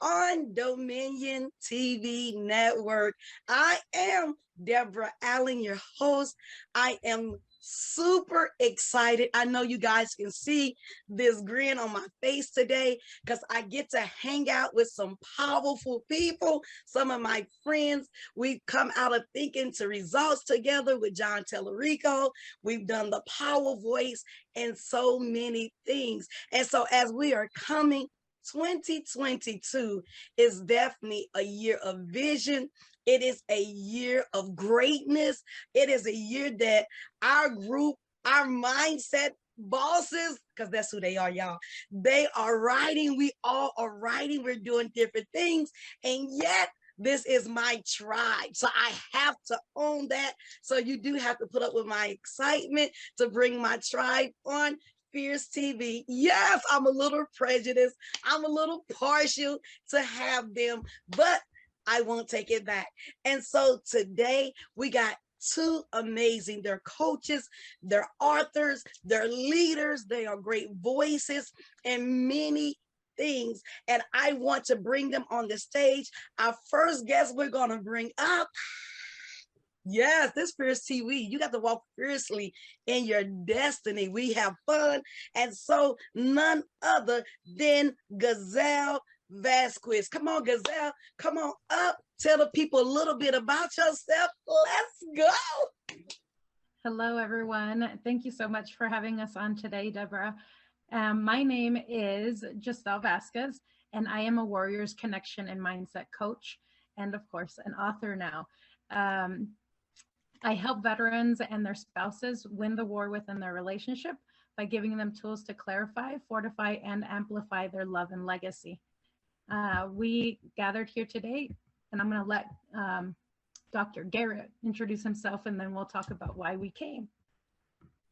on Dominion TV Network. I am Deborah Allen, your host. I am super excited. I know you guys can see this grin on my face today because I get to hang out with some powerful people, some of my friends. We've come out of Thinking to Results together with John Tellerico. We've done the Power Voice and so many things. And so as we are coming, 2022 is definitely a year of vision. It is a year of greatness. It is a year that our group, our mindset bosses, because that's who they are, y'all. They are writing. We all are writing. We're doing different things. And yet, this is my tribe. So I have to own that. So you do have to put up with my excitement to bring my tribe on Fierce TV. Yes, I'm a little prejudiced. I'm a little partial to have them, but I won't take it back. And so today we got two amazing, they're coaches, they're authors, they're leaders, they are great voices and many things. And I want to bring them on the stage. Our first guest we're going to bring up, yes, this Fierce TV, you got to walk fiercely in your destiny. We have fun. And so none other than Giselle Vazquez. Come on, Giselle, come on up. Tell the people a little bit about yourself. Let's go. Hello, everyone. Thank you so much for having us on today, Deborah. My name is Giselle Vazquez, and I am a Warriors Connection and Mindset coach, and of course, an author now. I help veterans and their spouses win the war within their relationship by giving them tools to clarify, fortify, and amplify their love and legacy. We gathered here today, and I'm going to let Dr. Garrett introduce himself, and then we'll talk about why we came.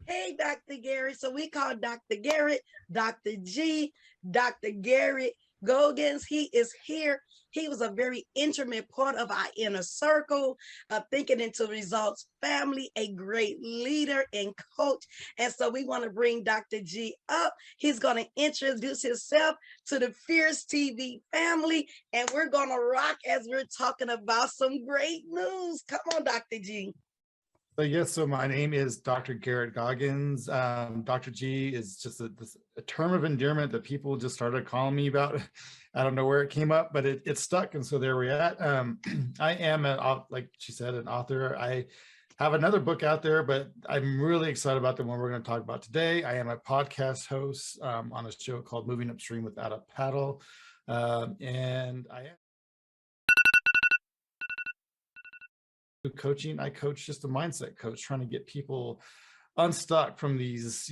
Hey, Dr. Garrett. So we call Dr. Garrett, Dr. G, Dr. Garrett Goggans. He is here. He was a very intimate part of our inner circle of Thinking into Results family, a great leader and coach. And so we want to bring Dr. G up. He's going to introduce himself to the Fierce TV family, and we're going to rock as we're talking about some great news. Come on, Dr. G. So yes, so my name is Dr. Garrett Goggans. Dr. G is just a term of endearment that people just started calling me about. I don't know where it came up, but it stuck, and so there we're at. I am, like she said, an author. I have another book out there, but I'm really excited about the one we're going to talk about today. I am a podcast host on a show called Moving Upstream Without a Paddle, and I am coaching. I coach just a mindset coach, trying to get people unstuck from these,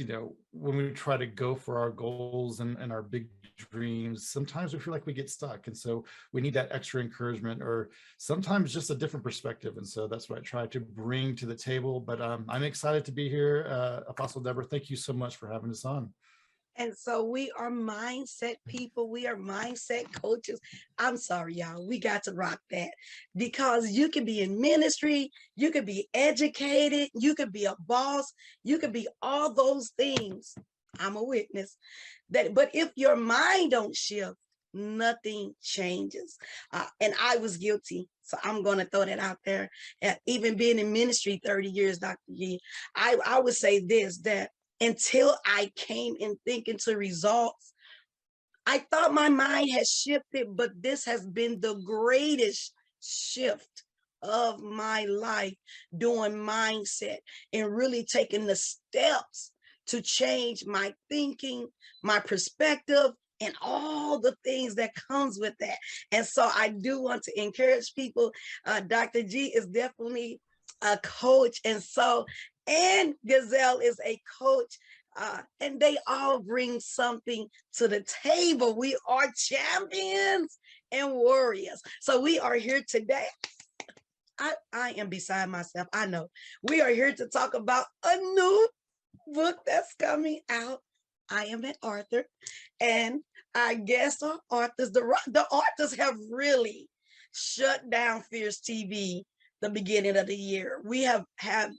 when we try to go for our goals and our big dreams, sometimes we feel like we get stuck. And so we need that extra encouragement, or sometimes just a different perspective. And so that's what I try to bring to the table. But I'm excited to be here. Apostle Deborah, thank you so much for having us on. And so we are mindset people. We are mindset coaches. I'm sorry, y'all. We got to rock that, because you can be in ministry, you could be educated, you could be a boss, you could be all those things. I'm a witness that. But if your mind don't shift, nothing changes. And I was guilty. So I'm going to throw that out there. Even being in ministry 30 years, Dr. G, I would say this, that until I came in Thinking to Results, I thought my mind had shifted, but this has been the greatest shift of my life, doing mindset and really taking the steps to change my thinking, my perspective, and all the things that comes with that. And so I do want to encourage people. Dr. G is definitely a coach. And Giselle is a coach, and they all bring something to the table. We are champions and warriors. So we are here today. I am beside myself. I know. We are here to talk about a new book that's coming out. I am an author, and I guess our authors, the authors have really shut down Fierce TV the beginning of the year. We have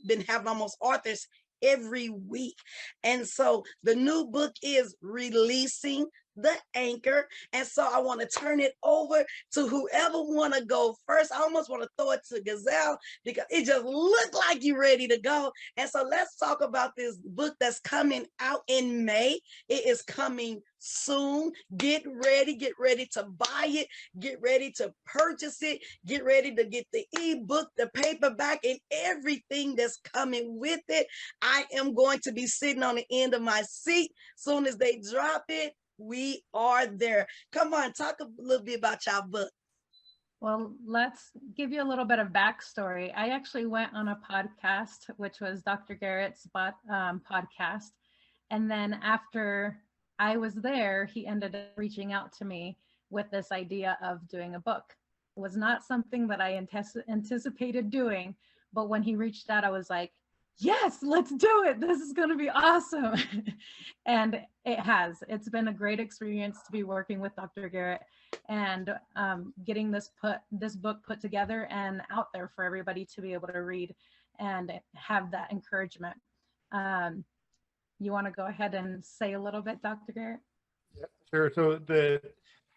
been having almost authors every week. And so the new book is Releasing the anchor. And so I want to turn it over to whoever want to go first. I almost want to throw it to Giselle because it just looked like you're ready to go. And so let's talk about this book that's coming out in May. It is coming soon. Get ready to buy it, get ready to purchase it, get ready to get the ebook, the paperback, and everything that's coming with it. I am going to be sitting on the end of my seat. Soon as they drop it, we are there. Come on, talk a little bit about your book. Well, let's give you a little bit of backstory. I actually went on a podcast, which was Dr. Garrett's podcast. And then after I was there, he ended up reaching out to me with this idea of doing a book. It was not something that I anticipated doing, but when he reached out, I was like, yes, let's do it. This is going to be awesome. And it has. It's been a great experience to be working with Dr. Garrett and getting this book put together and out there for everybody to be able to read and have that encouragement. You want to go ahead and say a little bit, Dr. Garrett? Yeah, sure. So the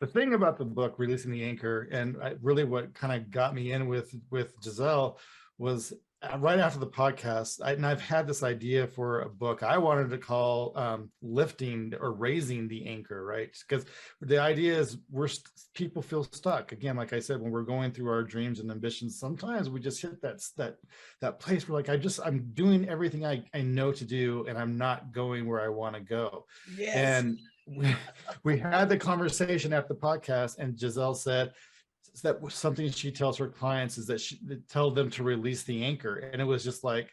thing about the book, Releasing the Anchor, and really what kind of got me in with Giselle was right after the podcast, and I've had this idea for a book I wanted to call Lifting or Raising the Anchor, right? Because the idea is people feel stuck. Again, like I said, when we're going through our dreams and ambitions, sometimes we just hit that place where like, I'm doing everything I know to do, and I'm not going where I want to go. Yes. And we had the conversation after the podcast, and Giselle said, that something she tells her clients is that tell them to release the anchor. And it was just like,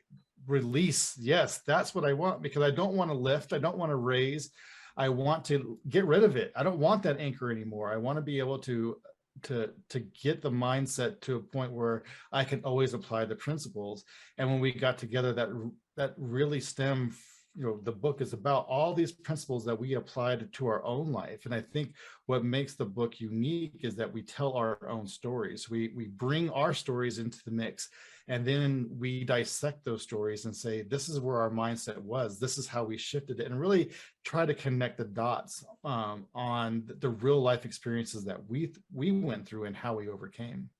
release. Yes, that's what I want, because I don't want to lift. I don't want to raise. I want to get rid of it. I don't want that anchor anymore. I want to be able to get the mindset to a point where I can always apply the principles. And when we got together, that really stemmed, the book is about all these principles that we applied to our own life. And I think what makes the book unique is that we tell our own stories. We bring our stories into the mix, and then we dissect those stories and say, this is where our mindset was. This is how we shifted it, and really try to connect the dots on the real life experiences that we went through and how we overcame.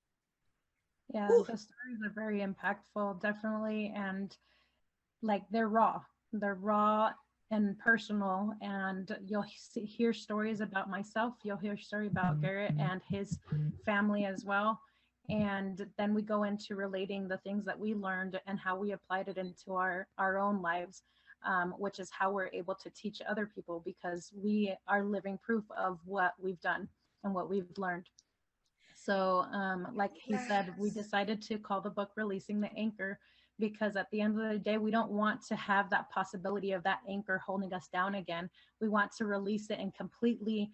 Yeah, the stories are very impactful, definitely. And like, they're raw and personal, and you'll hear stories about myself, you'll hear a story about Garrett and his family as well, and then we go into relating the things that we learned and how we applied it into our own lives, which is how we're able to teach other people, because we are living proof of what we've done and what we've learned. So like he said, we decided to call the book Releasing the Anchor, because at the end of the day, we don't want to have that possibility of that anchor holding us down again. We want to release it and completely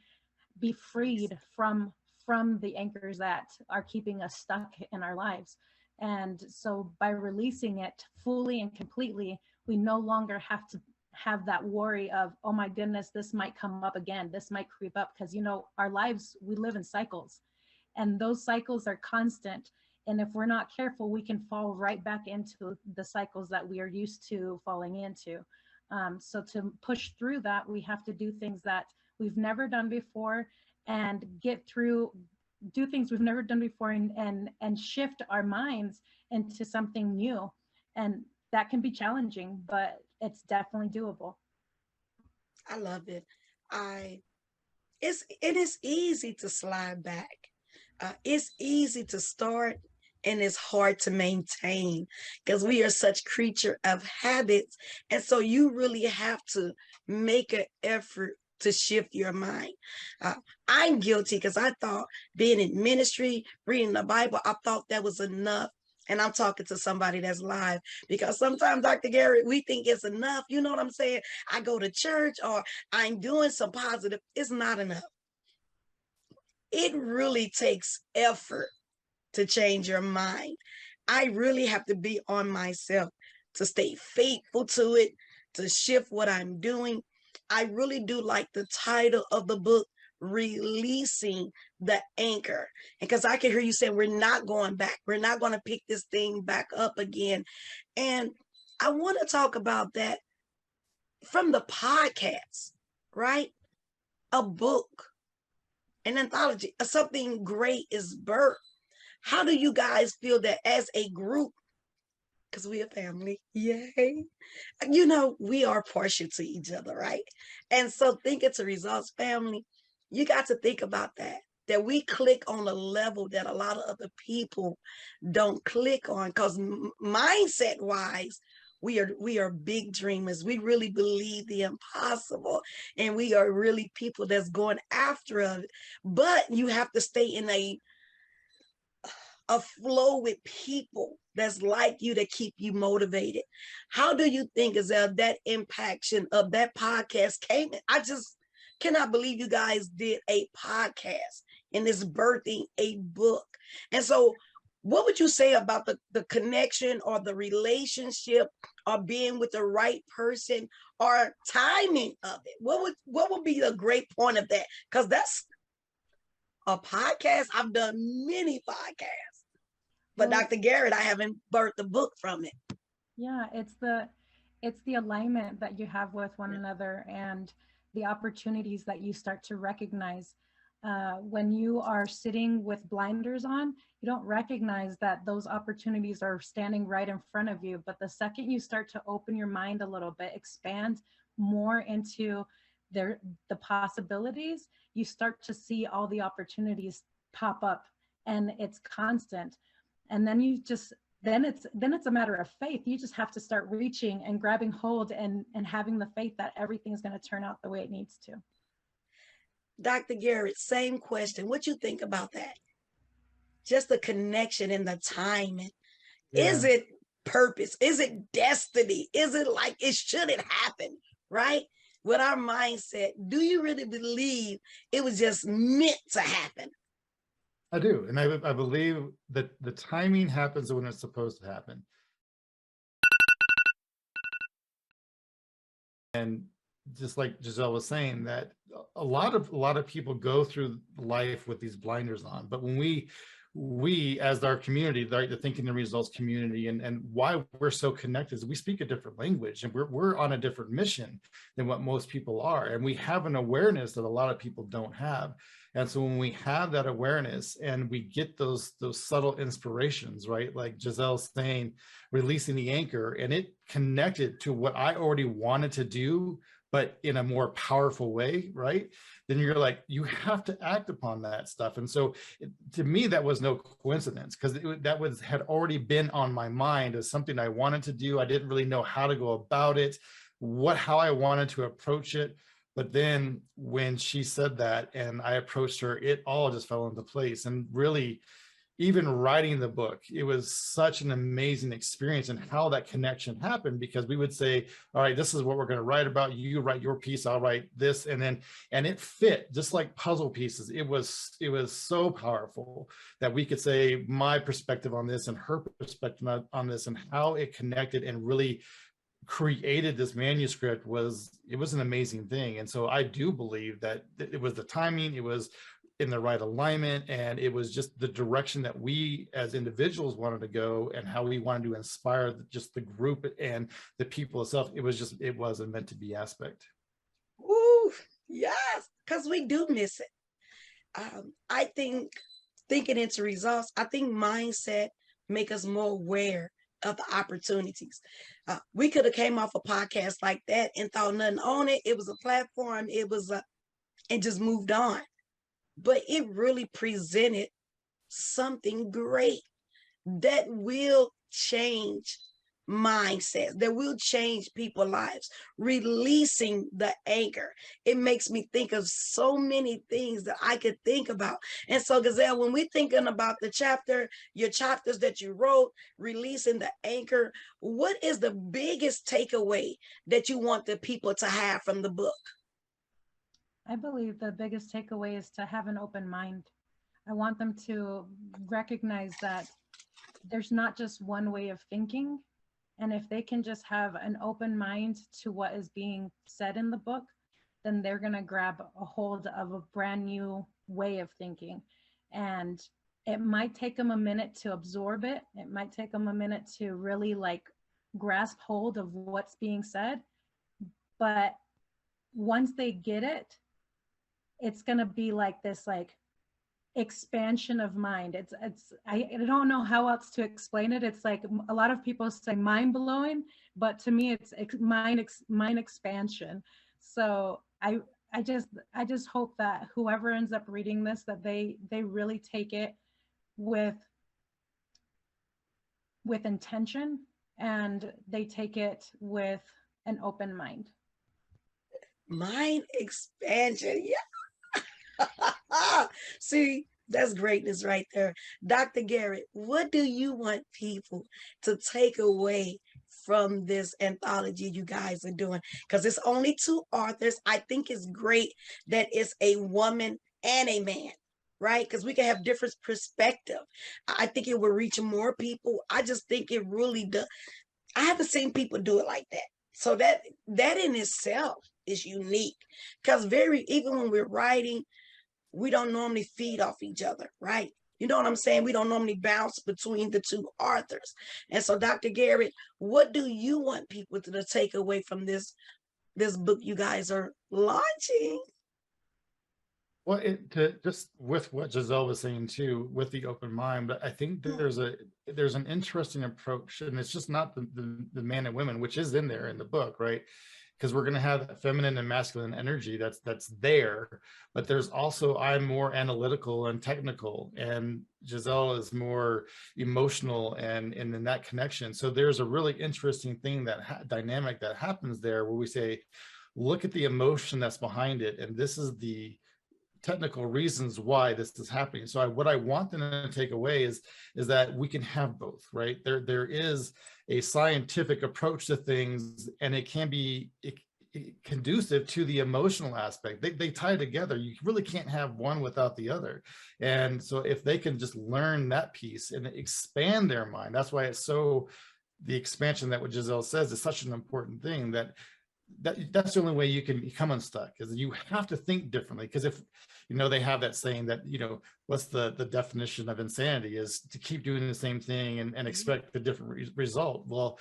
be freed from the anchors that are keeping us stuck in our lives. And so by releasing it fully and completely, we no longer have to have that worry of, oh my goodness, this might come up again, this might creep up, because our lives, we live in cycles, and those cycles are constant. And if we're not careful, we can fall right back into the cycles that we are used to falling into. So to push through that, we have to do things that we've never done before, and do things we've never done before, and shift our minds into something new. And that can be challenging, but it's definitely doable. I love it. It is easy to slide back. It's easy to start, and it's hard to maintain, because we are such creature of habits. And so you really have to make an effort to shift your mind. I'm guilty, because I thought being in ministry, reading the Bible, I thought that was enough. And I'm talking to somebody that's live, because sometimes, Dr. Garrett, we think it's enough. You know what I'm saying? I go to church, or I'm doing some positive. It's not enough. It really takes effort to change your mind. I really have to be on myself to stay faithful to it, to shift what I'm doing. I really do like the title of the book, Releasing the Anchor. Because I can hear you saying, we're not going back. We're not going to pick this thing back up again. And I want to talk about that from the podcast, right? a book, an anthology, something great is birthed. How do you guys feel that as a group, because we a family, yay, you know, we are partial to each other, right? And so thinking to results family, you got to think about that we click on a level that a lot of other people don't click on, because mindset wise, we are big dreamers. We really believe the impossible, and we are really people that's going after it. But you have to stay in a flow with people that's like you, to keep you motivated. How do you think, Giselle, that impaction of that podcast came in? I just cannot believe you guys did a podcast and is birthing a book. And so what would you say about the connection or the relationship or being with the right person or timing of it? What would be a great point of that? Because that's a podcast. I've done many podcasts, but Well, Dr. Garrett, I haven't birthed a book from it. yeah, it's the alignment that you have with one another, and the opportunities that you start to recognize. When you are sitting with blinders on, you don't recognize that those opportunities are standing right in front of you. But the second you start to open your mind a little bit, expand more into the possibilities, you start to see all the opportunities pop up, and it's constant. And then it's a matter of faith. You just have to start reaching and grabbing hold, and having the faith that everything's going to turn out the way it needs to. Dr. Garrett, same question. What you think about that? Just the connection and the timing. Yeah. Is it purpose? Is it destiny? Is it like it shouldn't happen, right? With our mindset, do you really believe it was just meant to happen? I do. And I believe that the timing happens when it's supposed to happen. And just like Giselle was saying, that a lot of people go through life with these blinders on. But when we as our community, the Thinking the Results community, and why we're so connected is we speak a different language, and we're on a different mission than what most people are, and we have an awareness that a lot of people don't have. And so when we have that awareness and we get those subtle inspirations, right, like Giselle saying, releasing the anchor, and it connected to what I already wanted to do, but in a more powerful way, right? Then you're like, you have to act upon that stuff. And so to me, that was no coincidence, because had already been on my mind as something I wanted to do. I didn't really know how to go about it, how I wanted to approach it. But then when she said that and I approached her, it all just fell into place. And really, even writing the book, it was such an amazing experience, and how that connection happened, because we would say, all right, this is what we're going to write about. You write your piece, I'll write this. And it fit just like puzzle pieces. It was so powerful that we could say my perspective on this and her perspective on this, and how it connected and really created this manuscript. It was an amazing thing. And so I do believe that it was the timing, it was in the right alignment, and it was just the direction that we as individuals wanted to go, and how we wanted to inspire just the group and the people itself. It was a meant to be aspect. Ooh, yes, because we do miss it. I think thinking into results, I think mindset make us more aware of the opportunities. We could have came off a podcast like that and thought nothing on it. It was a platform. And just moved on. But it really presented something great that will change mindsets, that will change people's lives. Releasing the anchor, it makes me think of so many things that I could think about. And so, Giselle, when we're thinking about your chapters that you wrote, releasing the anchor, what is the biggest takeaway that you want the people to have from the book? I believe the biggest takeaway is to have an open mind. I want them to recognize that there's not just one way of thinking. And if they can just have an open mind to what is being said in the book, then they're going to grab a hold of a brand new way of thinking. And it might take them a minute to absorb it. It might take them a minute to really grasp hold of what's being said. But once they get it, it's going to be like this, like expansion of mind. I don't know how else to explain it. It's like a lot of people say mind blowing, but to me it's mind expansion. So I just hope that whoever ends up reading this, that they really take it with intention, and they take it with an open mind. Mind expansion. Yeah. See, that's greatness right there. Dr. Garrett, what do you want people to take away from this anthology you guys are doing? Because it's only two authors. I think it's great that it's a woman and a man, right? Because we can have different perspective. I think it will reach more people. I just think it really does. I haven't seen people do it like that. So that in itself is unique. Because very even when we're writing, we don't normally feed off each other, right? You know what I'm saying? We don't normally bounce between the two authors. And so, Dr. Garrett, what do you want people to take away from this book you guys are launching? Well, just with what Giselle was saying too, with the open mind, but I think there's an interesting approach, and it's just not the man and women, which is in there in the book, right? Because we're going to have that feminine and masculine energy that's there, but there's also, I'm more analytical and technical, and Giselle is more emotional and in that connection. So there's a really interesting thing dynamic that happens there, where we say, look at the emotion that's behind it, and this is the technical reasons why this is happening. So what I want them to take away is that we can have both, right? There is a scientific approach to things, and it can be conducive to the emotional aspect. They tie together. You really can't have one without the other. And so if they can just learn that piece and expand their mind, that's why it's so, the expansion, that what Giselle says is such an important thing, that's the only way you can become unstuck, is you have to think differently. Because if they have that saying that, what's the definition of insanity, is to keep doing the same thing and expect a different result. Well,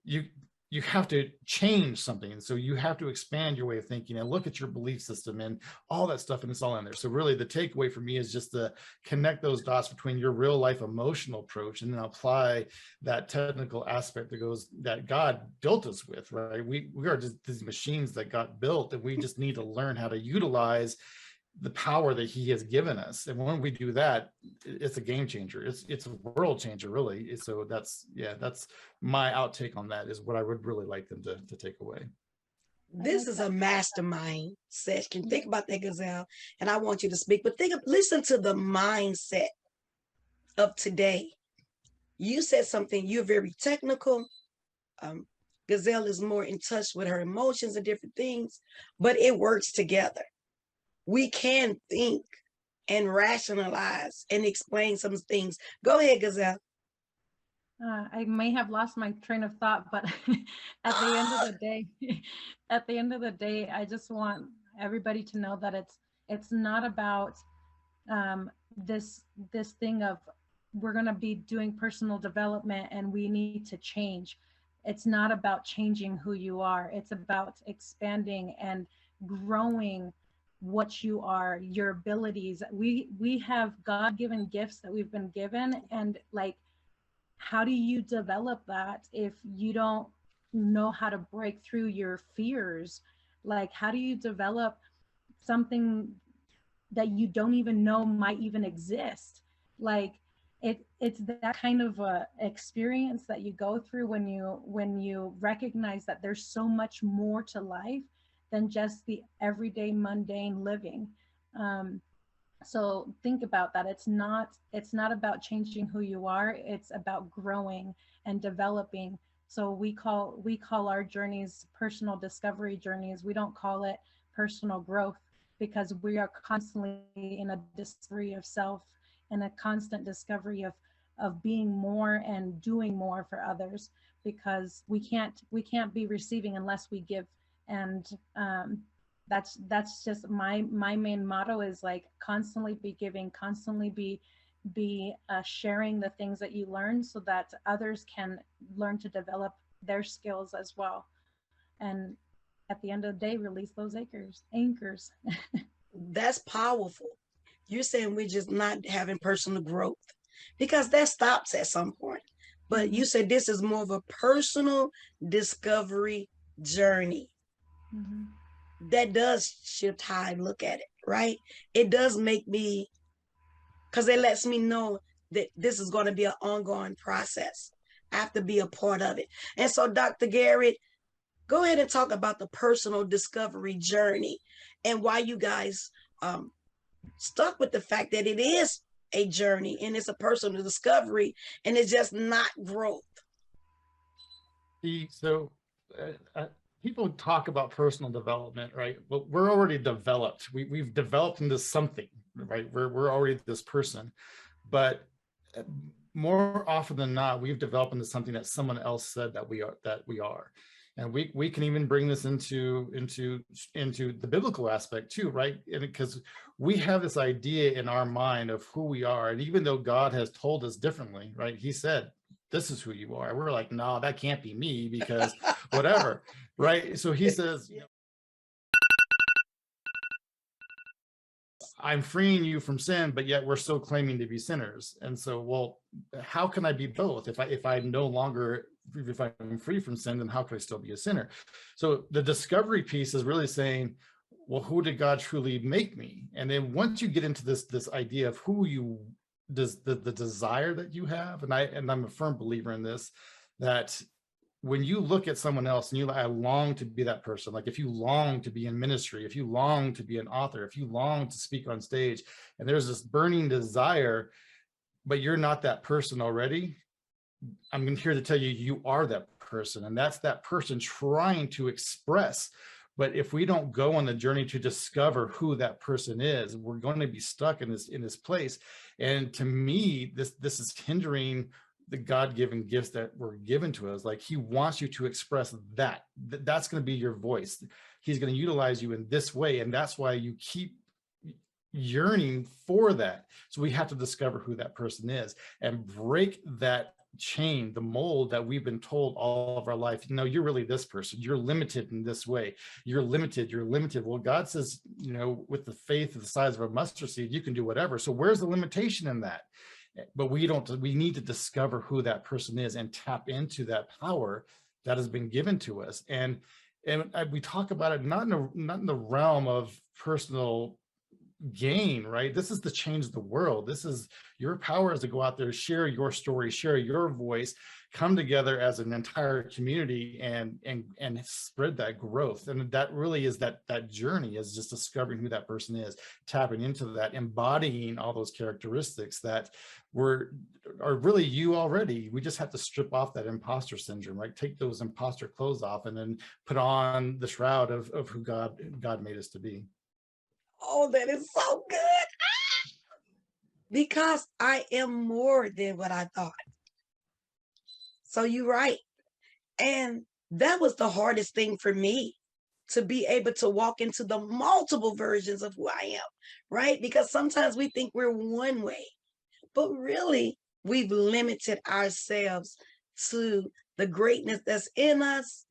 you have to change something, and so you have to expand your way of thinking and look at your belief system and all that stuff, and it's all in there. So really the takeaway for me is just to connect those dots between your real life emotional approach and then apply that technical aspect that God built us with, right? We are just these machines that got built, and we just need to learn how to utilize the power that he has given us. And when we do that, it's a game changer. It's a world changer, really. So that's my outtake on that, is what I would really like them to take away. This is a mastermind session. Think about that, Giselle. And I want you to speak, but listen to the mindset of today. You said something, you're very technical. Giselle is more in touch with her emotions and different things, but it works together. We can think and rationalize and explain some things. Go ahead, Giselle. I may have lost my train of thought, but at the end of the day, I just want everybody to know that it's not about this thing of, we're going to be doing personal development and we need to change. It's not about changing who you are. It's about expanding and growing what you are, your abilities. We have God-given gifts that we've been given, and like, how do you develop that if you don't know how to break through your fears? Like, how do you develop something that you don't even know might even exist? Like, it's that kind of a experience that you go through when you recognize that there's so much more to life than just the everyday mundane living. So think about that. It's not about changing who you are. It's about growing and developing. So we call our journeys personal discovery journeys. We don't call it personal growth, because we are constantly in a discovery of self and a constant discovery of being more and doing more for others, because we can't be receiving unless we give. And that's just my main motto, is like, constantly be giving, constantly be sharing the things that you learn, so that others can learn to develop their skills as well. And at the end of the day, release those anchors. That's powerful. You're saying we're just not having personal growth because that stops at some point. But Mm-hmm. you said this is more of a personal discovery journey. Mm-hmm. That does shift how I look at it, right? It does make me, because it lets me know that this is going to be an ongoing process. I have to be a part of it. And so, Dr. Garrett, go ahead and talk about the personal discovery journey and why you guys um, stuck with the fact that it is a journey and it's a personal discovery and it's just not growth. So people talk about personal development, right? Well, we're already developed. We've developed into something, right? We're already this person, but more often than not, we've developed into something that someone else said that we are. And we can even bring this into the biblical aspect too, right? And because we have this idea in our mind of who we are, and even though God has told us differently, right? He said, this is who you are. We're like, no, that can't be me because whatever, right? So he says, I'm freeing you from sin, but yet we're still claiming to be sinners. And so, well, how can I be both? If I'm no longer, if I'm free from sin, then how can I still be a sinner? So the discovery piece is really saying, well, who did God truly make me? And then once you get into this idea of who you does the desire that you have, and I'm a firm believer in this, that when you look at someone else and I long to be that person, like if you long to be in ministry, if you long to be an author, if you long to speak on stage, and there's this burning desire, but you're not that person already, I'm here to tell you, you are that person. And that's that person trying to express. But if we don't go on the journey to discover who that person is, we're going to be stuck in this place. And to me, this is hindering the God-given gifts that were given to us. Like he wants you to express that. That's going to be your voice. He's going to utilize you in this way. And that's why you keep yearning for that. So we have to discover who that person is and break that chain, the mold that we've been told all of our life. No, you're really this person. You're limited in this way. You're limited. Well, God says, with the faith of the size of a mustard seed, you can do whatever. So where's the limitation in that? But we need to discover who that person is and tap into that power that has been given to us. And we talk about it not in the realm of personal gain, right? This is to change the world. This is your power is to go out there, share your story, share your voice, come together as an entire community and spread that growth. And that really is that journey is just discovering who that person is, tapping into that, embodying all those characteristics that are really you already. We just have to strip off that imposter syndrome, right? Take those imposter clothes off and then put on the shroud of who God made us to be. Oh, that is so good. Because I am more than what I thought. So you're right. And that was the hardest thing for me, to be able to walk into the multiple versions of who I am, right? Because sometimes we think we're one way, but really we've limited ourselves to the greatness that's in us.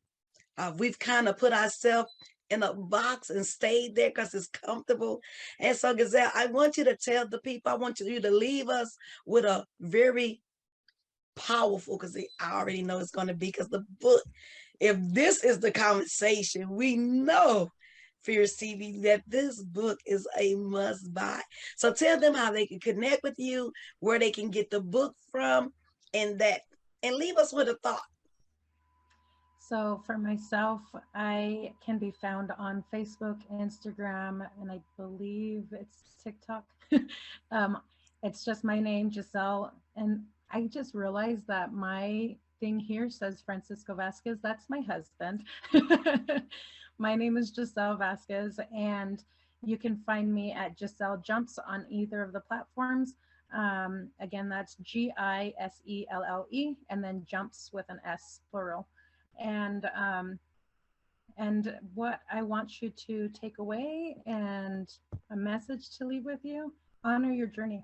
We've kind of put ourselves in a box and stayed there because it's comfortable. And so, Giselle, I want you to tell the people, I want you to leave us with a very powerful, because I already know it's going to be, because the book, if this is the conversation, we know Fierce TV that this book is a must buy. So tell them how they can connect with you, where they can get the book from, and leave us with a thought. So for myself, I can be found on Facebook, Instagram, and I believe it's TikTok. It's just my name, Giselle. And I just realized that my thing here says Francisco Vazquez. That's my husband. My name is Giselle Vazquez, and you can find me at Giselle Jumps on either of the platforms. Again, that's Giselle, and then Jumps with an S, plural. And what I want you to take away, and a message to leave with you: honor your journey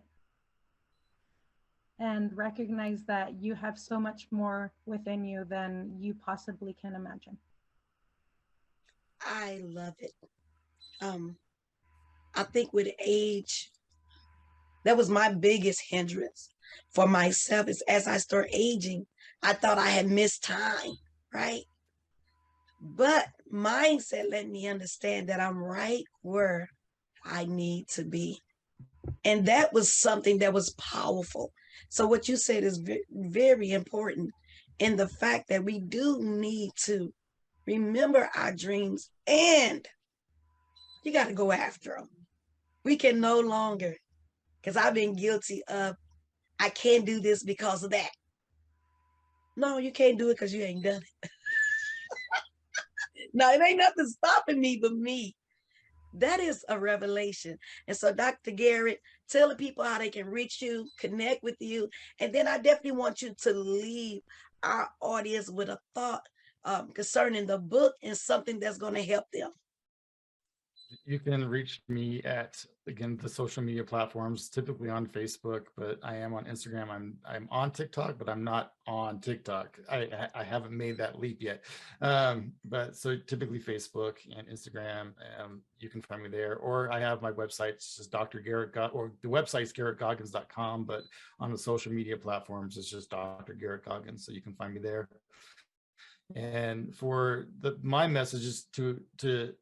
and recognize that you have so much more within you than you possibly can imagine. I love it. I think with age, that was my biggest hindrance for myself is as I start aging, I thought I had missed time, right? But mindset let me understand that I'm right where I need to be. And that was something that was powerful. So what you said is very important in the fact that we do need to remember our dreams and you got to go after them. We can no longer, because I've been guilty of, I can't do this because of that. No, you can't do it because you ain't done it. No, it ain't nothing stopping me but me. That is a revelation. And so, Dr. Garrett, tell the people how they can reach you, connect with you. And then I definitely want you to leave our audience with a thought concerning the book and something that's going to help them. You can reach me at, again, the social media platforms, typically on Facebook, but I am on Instagram. I'm on TikTok, but I'm not on TikTok. I haven't made that leap yet. But so typically Facebook and Instagram, you can find me there. Or I have my website, it's just Dr. Garrett, or the website's GarrettGoggans.com, but on the social media platforms, it's just Dr. Garrett Goggans, so you can find me there. And for my message is to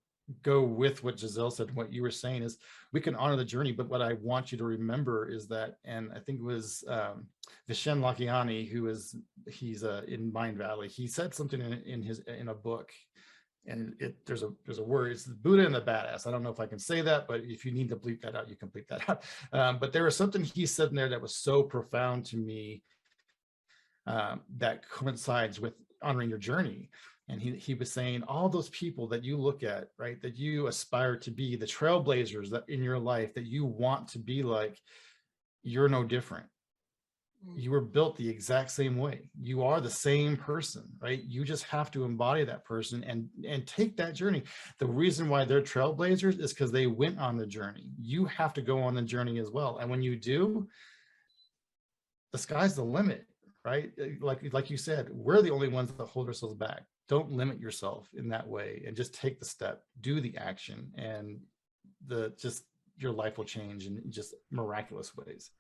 go with what Giselle said, what you were saying is we can honor the journey, but what I want you to remember is that, and I think it was Vishen Lakhiani, he's in Mind Valley. He said something in a book, and there's a word, it's the Buddha and the Badass. I don't know if I can say that, but if you need to bleep that out, you can bleep that out. But there was something he said in there that was so profound to me that coincides with honoring your journey. And he was saying all those people that you look at, right, that you aspire to be, the trailblazers that in your life that you want to be like, you're no different. You were built the exact same way. You are the same person, right? You just have to embody that person and take that journey. The reason why they're trailblazers is because they went on the journey. You have to go on the journey as well. And when you do, the sky's the limit, right? Like you said, we're the only ones that hold ourselves back. Don't limit yourself in that way, and just take the step, do the action, and your life will change in just miraculous ways.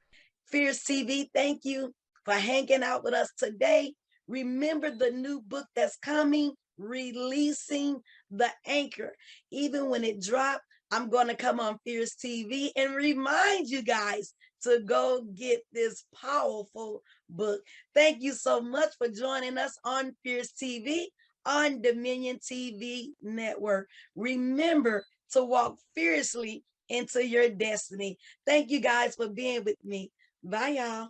Fierce TV, thank you for hanging out with us today. Remember the new book that's coming, Releasing the Anchor. Even when it drops, I'm going to come on Fierce TV and remind you guys to go get this powerful book. Thank you so much for joining us on Fierce TV on Dominion TV Network. Remember to walk fiercely into your destiny. Thank you guys for being with me. Bye, y'all.